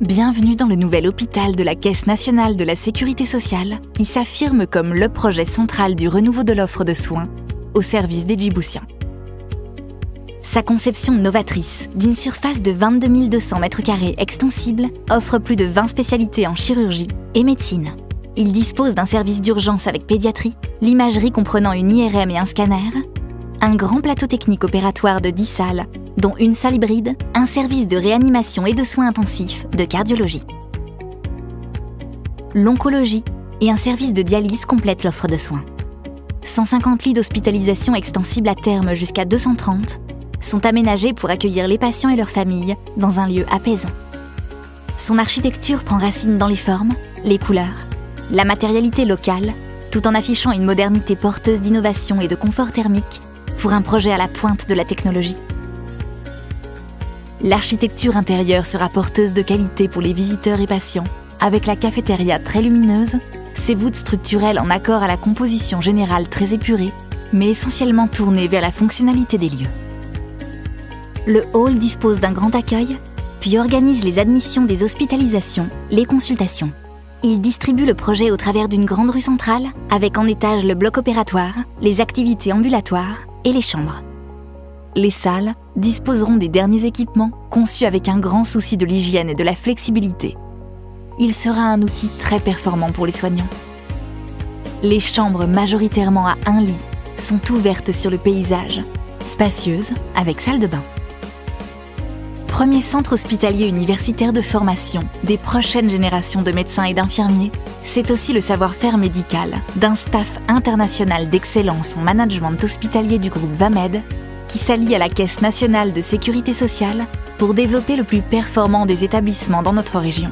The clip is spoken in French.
Bienvenue dans le nouvel hôpital de la Caisse nationale de la sécurité sociale qui s'affirme comme le projet central du renouveau de l'offre de soins au service des Djiboutiens. Sa conception novatrice, d'une surface de 22 200 m² extensible, offre plus de 20 spécialités en chirurgie et médecine. Il dispose d'un service d'urgence avec pédiatrie, l'imagerie comprenant une IRM et un scanner, un grand plateau technique opératoire de 10 salles, dont une salle hybride, un service de réanimation et de soins intensifs de cardiologie. L'oncologie et un service de dialyse complètent l'offre de soins. 150 lits d'hospitalisation extensibles à terme jusqu'à 230 sont aménagés pour accueillir les patients et leurs familles dans un lieu apaisant. Son architecture prend racine dans les formes, les couleurs, la matérialité locale, tout en affichant une modernité porteuse d'innovation et de confort thermique pour un projet à la pointe de la technologie. L'architecture intérieure sera porteuse de qualité pour les visiteurs et patients, avec la cafétéria très lumineuse, ses voûtes structurelles en accord à la composition générale très épurée, mais essentiellement tournée vers la fonctionnalité des lieux. Le hall dispose d'un grand accueil, puis organise les admissions des hospitalisations, les consultations. Il distribue le projet au travers d'une grande rue centrale, avec en étage le bloc opératoire, les activités ambulatoires et les chambres. Les salles disposeront des derniers équipements conçus avec un grand souci de l'hygiène et de la flexibilité. Il sera un outil très performant pour les soignants. Les chambres majoritairement à un lit sont ouvertes sur le paysage, spacieuses avec salle de bain. Premier centre hospitalier universitaire de formation des prochaines générations de médecins et d'infirmiers, c'est aussi le savoir-faire médical d'un staff international d'excellence en management hospitalier du groupe Vamed qui s'allie à la Caisse nationale de sécurité sociale pour développer le plus performant des établissements dans notre région.